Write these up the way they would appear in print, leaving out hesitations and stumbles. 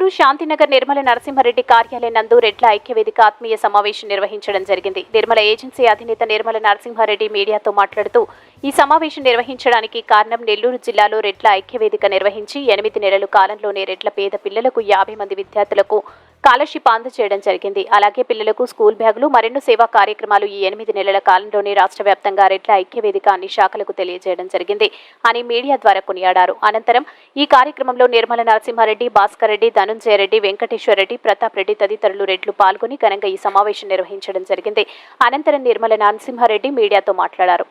నెల్లూరు శాంతినగర్ నిర్మల నరసింహారెడ్డి కార్యాలయం నందు రెడ్ల ఐక్యవేదిక ఆత్మీయ సమావేశం నిర్వహించడం జరిగింది. నిర్మల ఏజెన్సీ అధినేత నిర్మల నరసింహారెడ్డి మీడియాతో మాట్లాడుతూ ఈ సమావేశం నిర్వహించడానికి కారణం నెల్లూరు జిల్లాలో రెడ్ల ఐక్యవేదిక నిర్వహించి 8 నెలల కాలంలోనే రెడ్ల పేద పిల్లలకు 50 మంది విద్యార్థులకు స్కాలర్షిప్ అందజేయడం జరిగింది. అలాగే పిల్లలకు స్కూల్ బ్యాగులు మరెన్నో సేవా కార్యక్రమాలు ఈ 8 నెలల కాలంలోనే రాష్ట్ర వ్యాప్తంగా రెడ్ల ఐక్యవేదిక అన్ని శాఖలకు తెలియజేయడం జరిగింది అని మీడియా ద్వారా కొనియాడారు. అనంతరం ఈ కార్యక్రమంలో నిర్మల నరసింహారెడ్డి, భాస్కర్ రెడ్డి, ధనుంజయ రెడ్డి, వెంకటేశ్వర రెడ్డి, ప్రతాప్ రెడ్డి తదితరులు రెడ్లు పాల్గొని ఘనంగా ఈ సమావేశం నిర్వహించడం జరిగింది. అనంతరం నిర్మల నరసింహారెడ్డి మీడియాతో మాట్లాడారు.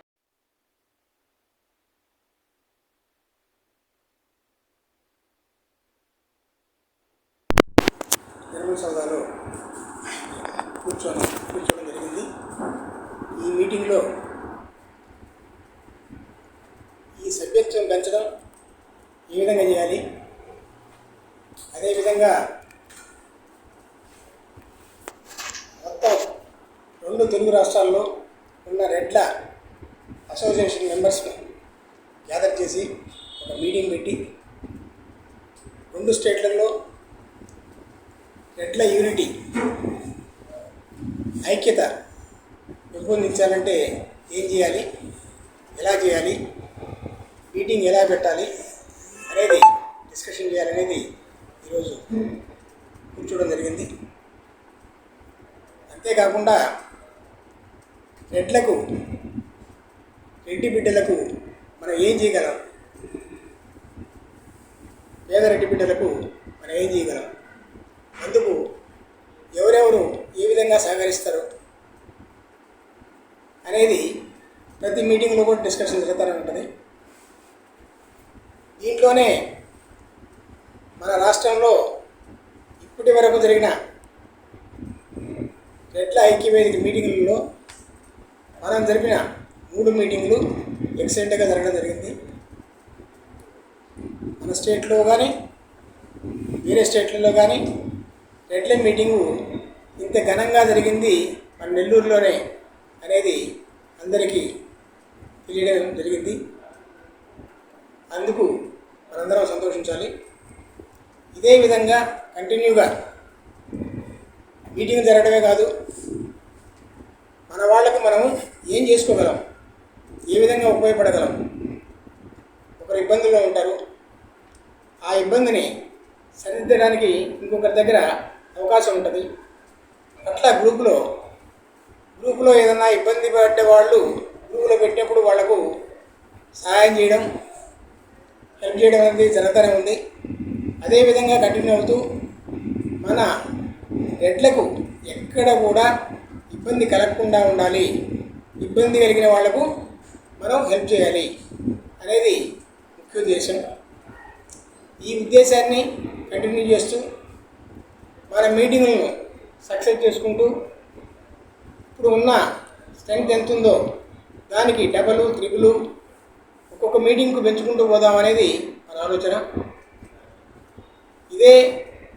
సౌదాలో కూర్చోవడం జరిగింది. ఈ మీటింగ్లో ఈ సభ్యత్వం పెంచడం ఏ విధంగా చేయాలి, అదేవిధంగా మొత్తం 2 తెలుగు రాష్ట్రాల్లో ఉన్న రెడ్ల అసోసియేషన్ మెంబర్స్ని గ్యాదర్ చేసి ఒక మీటింగ్ పెట్టి 2 స్టేట్లలో రెడ్ల యూనిటీ ఐక్యత పెంపొందించాలంటే ఏం చేయాలి, ఎలా చేయాలి, మీటింగ్ ఎలా పెట్టాలి అనేది డిస్కషన్ చేయాలనేది ఈరోజు కూర్చోవడం జరిగింది. అంతేకాకుండా రెడ్లకు, రెడ్డి బిడ్డలకు మనం ఏం చేయగలం, పేద రెడ్డి బిడ్డలకు మనం ఏం చేయగలం, అందుకు ఎవరెవరు ఏ విధంగా సహకరిస్తారు అనేది ప్రతి మీటింగ్లో కూడా డిస్కషన్ జరుగుతూనే ఉంటుంది. దీంట్లోనే మన రాష్ట్రంలో ఇప్పటి వరకు జరిగిన రెడ్ల ఐక్యవేదిక మీటింగులలో మనం జరిపిన 3 మీటింగులు ఎక్సలెంట్గా జరగడం జరిగింది. మన స్టేట్లో కానీ వేరే స్టేట్లలో కానీ రెడ్ల మీటింగు ఇంత ఘనంగా జరిగింది మన నెల్లూరులోనే అనేది అందరికీ తెలియడం జరిగింది. అందుకు మనందరం సంతోషించాలి. ఇదే విధంగా కంటిన్యూగా మీటింగ్ జరగడమే కాదు, మన వాళ్ళకు మనము ఏం చేసుకోగలం, ఏ విధంగా ఉపయోగపడగలం. ఒకరు ఇబ్బందుల్లో ఉంటారు, ఆ ఇబ్బందిని సరిదిద్దడానికి ఇంకొకరి దగ్గర అవకాశం ఉంటుంది. అట్లా గ్రూపులో ఏదన్నా ఇబ్బంది పడ్డ వాళ్ళు గ్రూపులో పెట్టినప్పుడు వాళ్లకు సహాయం చేయడం, హెల్ప్ చేయడం అనేది జరుగుతూనే ఉంది. అదేవిధంగా కంటిన్యూ అవుతూ మన రెడ్లకు ఎక్కడ కూడా ఇబ్బంది కలగకుండా ఉండాలి, ఇబ్బంది కలిగిన వాళ్లకు మనం హెల్ప్ చేయాలి అనేది ముఖ్య ఉద్దేశం. ఈ ఉద్దేశాన్ని కంటిన్యూ చేస్తూ మన మీటింగులను సక్సెస్ చేసుకుంటూ ఇప్పుడు ఉన్న స్ట్రెంగ్త్ ఎంత ఉందో దానికి డబల్, ట్రిపుల్ ఒక్కొక్క మీటింగ్కు పెంచుకుంటూ పోదామనేది మన ఆలోచన. ఇదే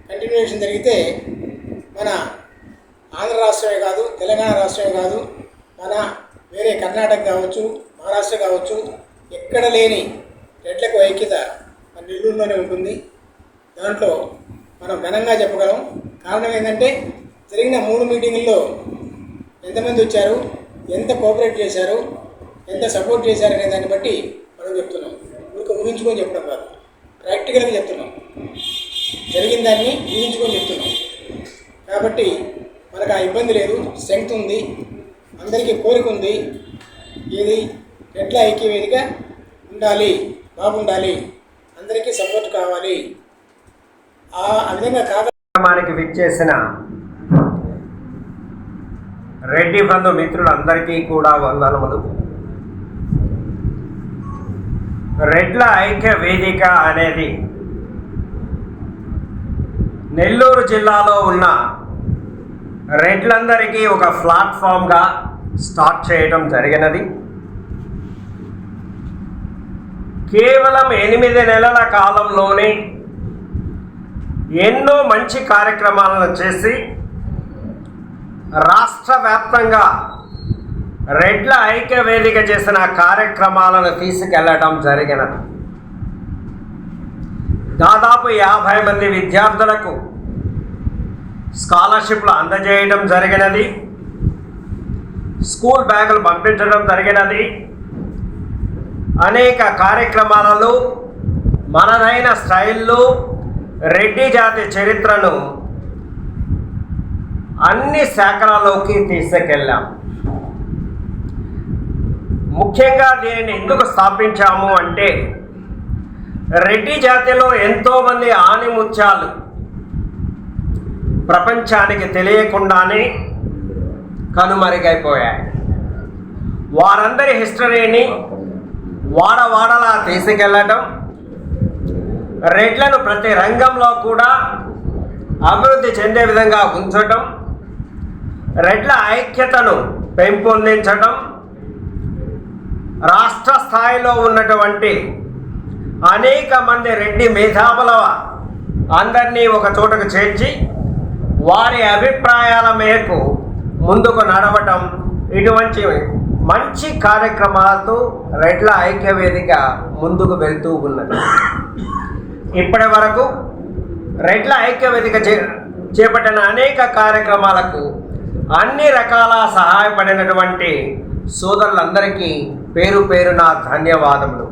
కంటిన్యూషన్ జరిగితే మన ఆంధ్ర రాష్ట్రమే కాదు, తెలంగాణ రాష్ట్రమే కాదు, మన వేరే కర్ణాటక కావచ్చు, మహారాష్ట్ర కావచ్చు, ఎక్కడ లేని రెడ్లకు ఐక్యత మన నెల్లూరులోనే ఉంటుంది. దాంట్లో మనం ఘనంగా చెప్పగలం. కారణం ఏంటంటే జరిగిన 3 మీటింగుల్లో ఎంతమంది వచ్చారు, ఎంత కోఆపరేట్ చేశారు, ఎంత సపోర్ట్ చేశారు అనే దాన్ని బట్టి మనం చెప్తున్నాం. ఊహించుకొని చెప్పడం కాదు, ప్రాక్టికల్గా చెప్తున్నాం. జరిగిన దాన్ని ఊహించుకొని చెప్తున్నాం. కాబట్టి మనకు ఆ ఇబ్బంది లేదు, స్ట్రెంగ్త్ ఉంది, అందరికీ కోరిక ఉంది. ఏది రెడ్ల ఐక్యవేదిక ఉండాలి, బాగుండాలి, అందరికీ సపోర్ట్ కావాలి. ఆ విధంగా కార్యక్రమానికి విచ్చేసిన రెడ్డి బంధు మిత్రులందరికీ కూడా వందనములు. రెడ్ల ఐక్య వేదిక అనేది నెల్లూరు జిల్లాలో ఉన్న రెడ్లందరికీ ఒక ప్లాట్ఫామ్గా స్టార్ట్ చేయడం జరిగినది. కేవలం 8 నెలల కాలంలోనే ఎన్నో మంచి కార్యక్రమాలను చేసి రాష్ట్ర వ్యాప్తంగా రెడ్ల ఐక్య వేదిక చేసిన కార్యక్రమాలను తీసుకెళ్లడం జరిగినది. దాదాపు 50 మంది విద్యార్థులకు స్కాలర్షిప్లు అందజేయడం జరిగినది. స్కూల్ బ్యాగులు పంపించడం జరిగినది. అనేక కార్యక్రమాలలో మనదైన స్టైల్లో రెడ్డి జాతి చరిత్రను అన్ని శాఖలలోకి తీసుకెళ్ళాం. ముఖ్యంగా దీనిని ఎందుకు స్థాపించాము అంటే రెడ్డి జాతిలో ఎంతోమంది ఆణిముత్యాలు ప్రపంచానికి తెలియకుండానే కనుమరుగైపోయాయి. వారందరి హిస్టరీని వాడవాడలా తీసుకెళ్ళటం, రెడ్లను ప్రతి రంగంలో కూడా అభివృద్ధి చెందే విధంగా ఉంచటం, రెడ్ల ఐక్యతను పెంపొందించటం, రాష్ట్ర స్థాయిలో ఉన్నటువంటి అనేక మంది రెడ్డి మేధావుల అందరినీ ఒక చోటకు చేర్చి వారి అభిప్రాయాల మేరకు ముందుకు నడవటం, ఇటువంటి మంచి కార్యక్రమాలతో రెడ్ల ఐక్యవేదిక ముందుకు వెళ్తూ ఉన్నది. ఇప్పటి వరకు రెడ్ల ఐక్యవేదిక చేపట్టిన అనేక కార్యక్రమాలకు అన్ని రకాల సహాయపడినటువంటి సోదరులందరికీ పేరు పేరున ధన్యవాదములు.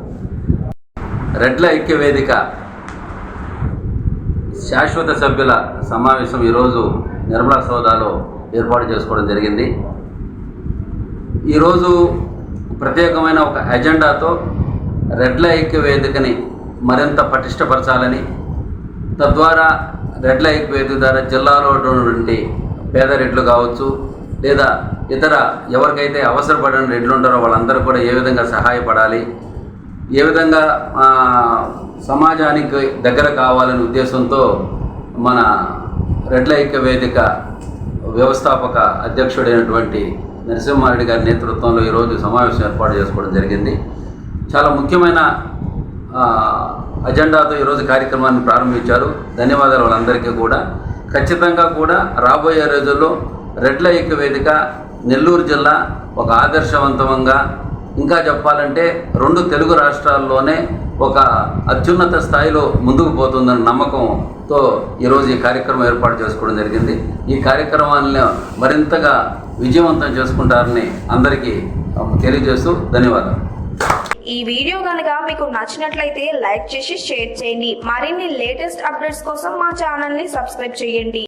రెడ్ల ఐక్యవేదిక శాశ్వత సభ్యుల సమావేశం ఈరోజు నిర్మలా సౌదాలో ఏర్పాటు చేసుకోవడం జరిగింది. ఈరోజు ప్రత్యేకమైన ఒక ఎజెండాతో రెడ్ల ఐక్యవేదికని మరింత పటిష్టపరచాలని, తద్వారా రెడ్ల ఐక్యవేదిక ద్వారా జిల్లాలో ఉన్నటువంటి పేద రెడ్లు కావచ్చు, లేదా ఇతర ఎవరికైతే అవసరపడిన రెడ్లు ఉంటారో వాళ్ళందరూ కూడా ఏ విధంగా సహాయపడాలి, ఏ విధంగా సమాజానికి దగ్గర కావాలనే ఉద్దేశంతో మన రెడ్ల ఐక్యవేదిక వ్యవస్థాపక అధ్యక్షుడైనటువంటి నరసింహారెడ్డి గారి నేతృత్వంలో ఈరోజు సమావేశం ఏర్పాటు చేసుకోవడం జరిగింది. చాలా ముఖ్యమైన అజెండాతో ఈరోజు కార్యక్రమాన్ని ప్రారంభించారు. ధన్యవాదాలు వాళ్ళందరికీ కూడా. ఖచ్చితంగా కూడా రాబోయే రోజుల్లో రెడ్ల ఐక్యవేదిక నెల్లూరు జిల్లా ఒక ఆదర్శవంతంగా, ఇంకా చెప్పాలంటే 2 తెలుగు రాష్ట్రాల్లోనే ఒక అత్యున్నత స్థాయిలో ముందుకు పోతుందన్న నమ్మకంతో ఈరోజు ఈ కార్యక్రమం ఏర్పాటు చేసుకోవడం జరిగింది. ఈ కార్యక్రమాన్ని మరింతగా విజయవంతం చేసుకుంటారని అందరికీ తెలియజేస్తూ ధన్యవాదాలు. ఈ వీడియో కనుక మీకు నచ్చినట్లయితే లైక్ చేసి షేర్ చేయండి. మరిన్ని లేటెస్ట్ అప్డేట్స్ కోసం మా ఛానల్ని సబ్స్క్రైబ్ చేయండి.